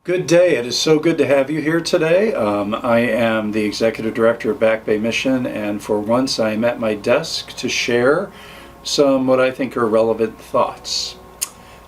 Good day. It is so good to have you here today. I am the Executive Director of Back Bay Mission, and for once I am at my desk to share some what I think are relevant thoughts.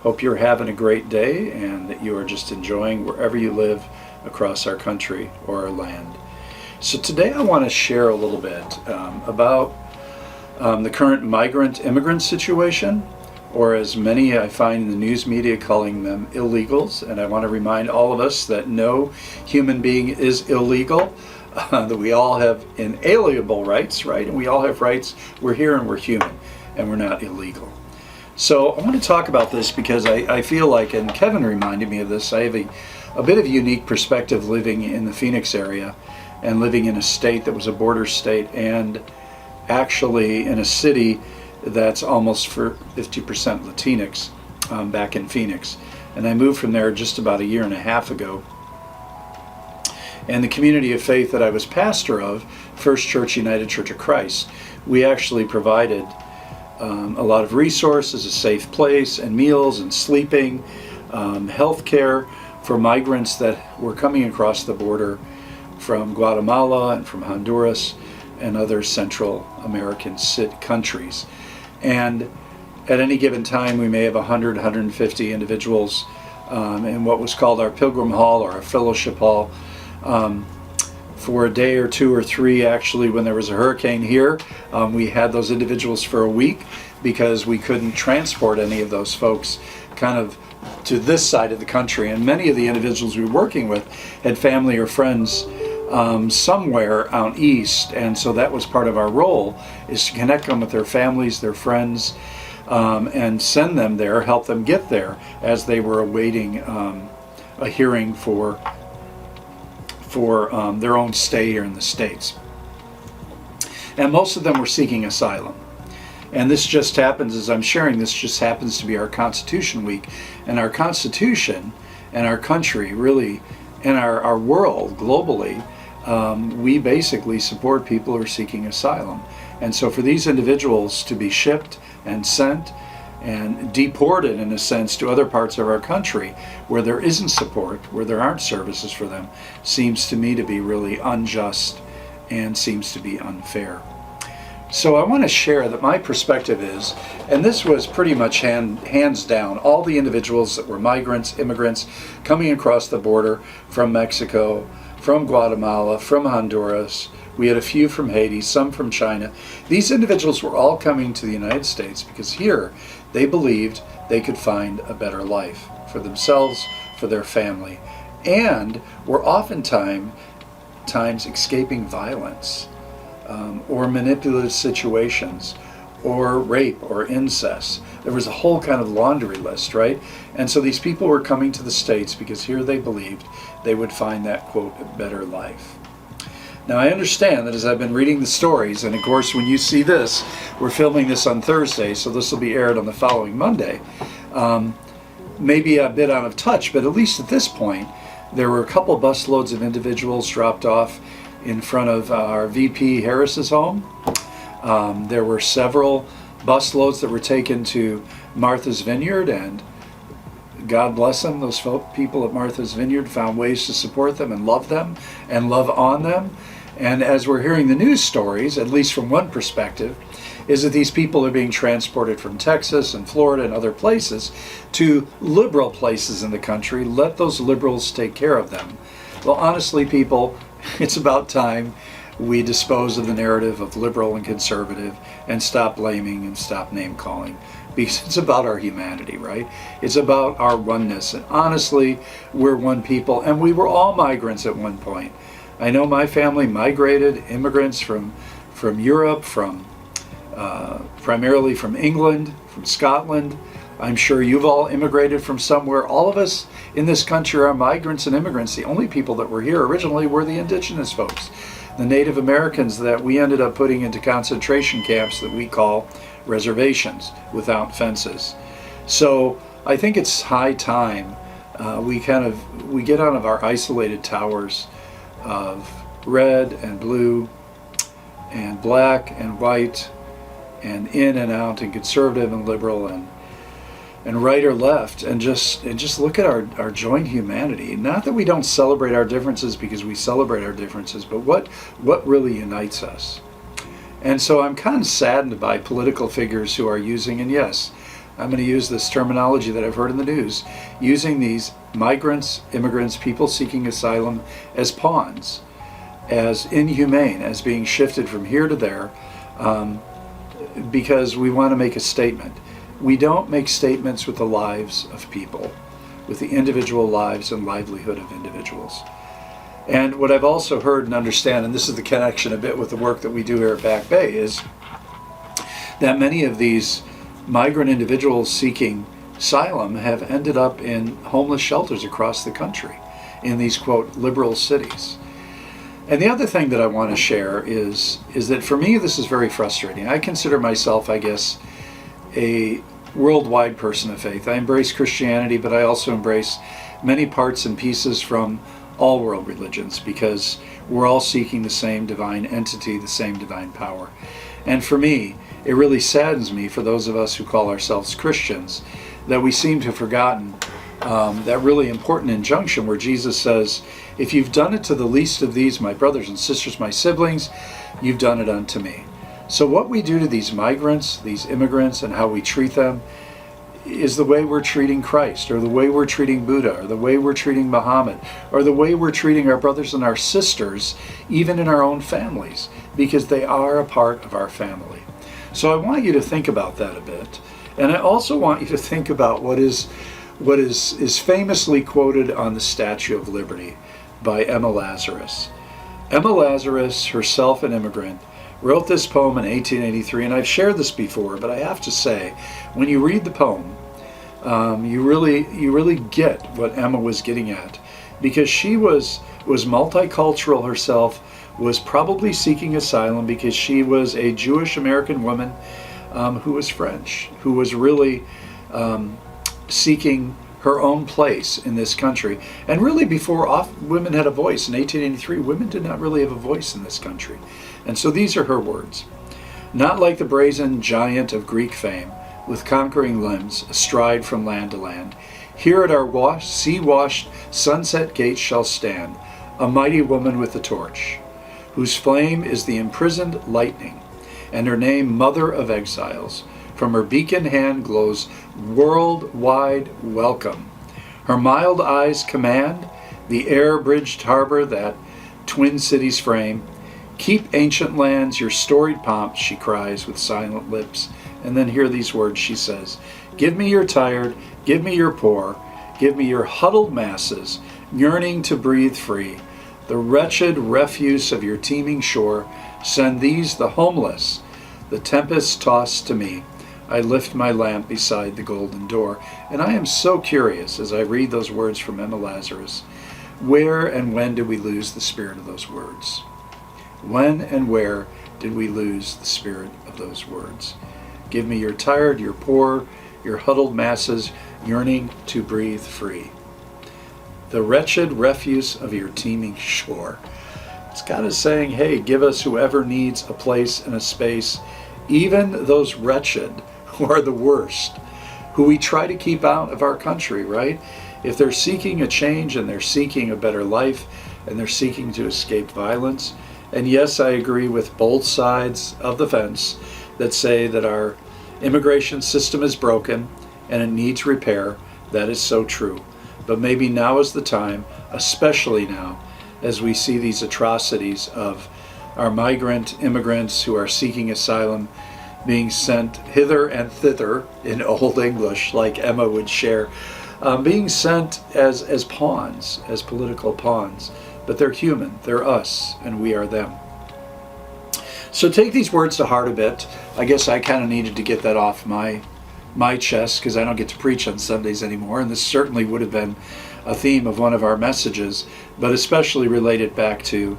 Hope you're having a great day and that you are just enjoying wherever you live across our country or our land. So today I want to share a little bit about the current migrant-immigrant situation, or as many I find in the news media calling them illegals. And I want to remind all of us that no human being is illegal, that we all have inalienable rights, right? And we all have rights. We're here and we're human, and we're not illegal. So I want to talk about this because I feel like, and Kevin reminded me of this, I have a bit of a unique perspective living in the Phoenix area and living in a state that was a border state, and actually in a city that's almost for 50% Latinx back in Phoenix. And I moved from there just about a year and a half ago. And the community of faith that I was pastor of, First Church United Church of Christ, we actually provided a lot of resources, a safe place, and meals and sleeping, health care for migrants that were coming across the border from Guatemala and from Honduras and other Central American countries. And at any given time, we may have 100, 150 individuals in what was called our Pilgrim Hall or our Fellowship Hall. For a day or two or three, actually, when there was a hurricane here, we had those individuals for a week because we couldn't transport any of those folks kind of to this side of the country. And many of the individuals we were working with had family or friends somewhere out east, and so that was part of our role, is to connect them with their families, their friends, and send them there, help them get there as they were awaiting a hearing for their own stay here in the States. And most of them were seeking asylum. And this just happens, as I'm sharing this, just happens to be our Constitution Week. And our Constitution and our country, really, and our world globally, we basically support people who are seeking asylum. And so for these individuals to be shipped and sent and deported, in a sense, to other parts of our country where there isn't support, where there aren't services for them, seems to me to be really unjust and seems to be unfair. So I want to share that my perspective is, and this was pretty much hands down, all the individuals that were migrants, immigrants, coming across the border from Mexico, from Guatemala, from Honduras. We had a few from Haiti, some from China. These individuals were all coming to the United States because here they believed they could find a better life for themselves, for their family, and were oftentimes escaping violence, or manipulative situations, or rape or incest. There was a whole kind of laundry list, right? And so these people were coming to the States because here they believed they would find that, quote, better life. Now I understand that as I've been reading the stories, and of course when you see this, we're filming this on Thursday, so this will be aired on the following Monday, maybe a bit out of touch, but at least at this point, there were a couple busloads of individuals dropped off in front of our VP Harris's home. There were several busloads that were taken to Martha's Vineyard, and God bless them, those people at Martha's Vineyard found ways to support them and love on them. And as we're hearing the news stories, at least from one perspective, is that these people are being transported from Texas and Florida and other places to liberal places in the country. Let those liberals take care of them. Well, honestly, people, it's about time we dispose of the narrative of liberal and conservative and stop blaming and stop name calling, because it's about our humanity, right? It's about our oneness. And honestly, we're one people, and we were all migrants at one point. I know my family migrated, immigrants from Europe, primarily from England, from Scotland. I'm sure you've all immigrated from somewhere. All of us in this country are migrants and immigrants. The only people that were here originally were the indigenous folks, the Native Americans that we ended up putting into concentration camps that we call reservations without fences. So I think it's high time we get out of our isolated towers of red and blue and black and white and in and out and conservative and liberal and and right or left, and just look at our joint humanity. Not that we don't celebrate our differences, because we celebrate our differences, but what really unites us. And so I'm kind of saddened by political figures who are using, and yes, I'm going to use this terminology that I've heard in the news, using these migrants, immigrants, people seeking asylum as pawns, as inhumane, as being shifted from here to there, because we want to make a statement. We don't make statements with the lives of people, with the individual lives and livelihood of individuals. And what I've also heard and understand, and this is the connection a bit with the work that we do here at Back Bay, is that many of these migrant individuals seeking asylum have ended up in homeless shelters across the country, in these, quote, liberal cities. And the other thing that I want to share is that for me this is very frustrating. I consider myself, I guess, a worldwide person of faith. I embrace Christianity, but I also embrace many parts and pieces from all world religions, because we're all seeking the same divine entity, the same divine power. And for me, it really saddens me, for those of us who call ourselves Christians, that we seem to have forgotten that really important injunction where Jesus says, if you've done it to the least of these, my brothers and sisters, my siblings, you've done it unto me. So what we do to these migrants, these immigrants, and how we treat them is the way we're treating Christ, or the way we're treating Buddha, or the way we're treating Muhammad, or the way we're treating our brothers and our sisters, even in our own families, because they are a part of our family. So I want you to think about that a bit. And I also want you to think about what is famously quoted on the Statue of Liberty by Emma Lazarus. Emma Lazarus, herself an immigrant, wrote this poem in 1883, and I've shared this before, but I have to say, when you read the poem, you really get what Emma was getting at, because she was multicultural herself, was probably seeking asylum because she was a Jewish American woman who was French, who was really seeking her own place in this country. And really, before women had a voice in 1883, women did not really have a voice in this country. And so these are her words. Not like the brazen giant of Greek fame, with conquering limbs, astride from land to land, here at our sea-washed sunset gates shall stand a mighty woman with a torch, whose flame is the imprisoned lightning, and her name Mother of Exiles. From her beacon hand glows worldwide welcome. Her mild eyes command the air-bridged harbor that twin cities frame. Keep ancient lands your storied pomp, she cries with silent lips. And then hear these words she says, give me your tired, give me your poor, give me your huddled masses, yearning to breathe free. The wretched refuse of your teeming shore, send these the homeless, the tempest tossed to me. I lift my lamp beside the golden door. And I am so curious as I read those words from Emma Lazarus, where and when did we lose the spirit of those words? When and where did we lose the spirit of those words? Give me your tired, your poor, your huddled masses, yearning to breathe free. The wretched refuse of your teeming shore. It's kind of saying, hey, give us whoever needs a place and a space, even those wretched who are the worst, who we try to keep out of our country, right? If they're seeking a change and they're seeking a better life and they're seeking to escape violence. And yes, I agree with both sides of the fence that say that our immigration system is broken and it needs repair. That is so true. But maybe now is the time, especially now, as we see these atrocities of our migrant immigrants who are seeking asylum being sent hither and thither in Old English, like Emma would share, being sent as pawns, as political pawns. But they're human, they're us, and we are them. So take these words to heart a bit. I guess I kind of needed to get that off my chest, because I don't get to preach on Sundays anymore, and this certainly would have been a theme of one of our messages, but especially related back to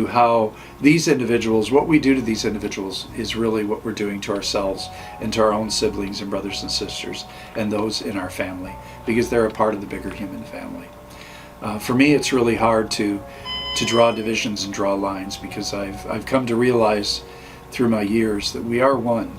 how these individuals, what we do to these individuals is really what we're doing to ourselves and to our own siblings and brothers and sisters and those in our family, because they're a part of the bigger human family. For me, it's really hard to draw divisions and draw lines, because I've come to realize through my years that we are one.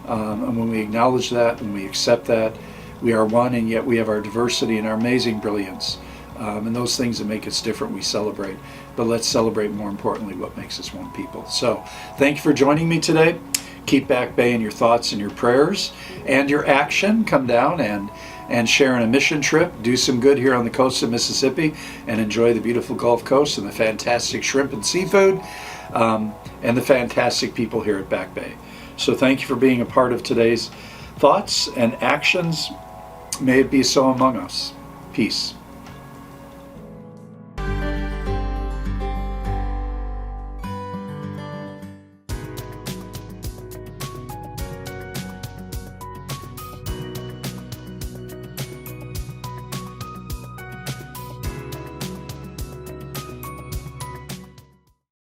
And when we acknowledge that, when we accept that, we are one, and yet we have our diversity and our amazing brilliance. And those things that make us different, we celebrate. But let's celebrate, more importantly, what makes us one people. So thank you for joining me today. Keep Back Bay in your thoughts and your prayers and your action. Come down and share in a mission trip. Do some good here on the coast of Mississippi and enjoy the beautiful Gulf Coast and the fantastic shrimp and seafood and the fantastic people here at Back Bay. So thank you for being a part of today's thoughts and actions. May it be so among us. Peace.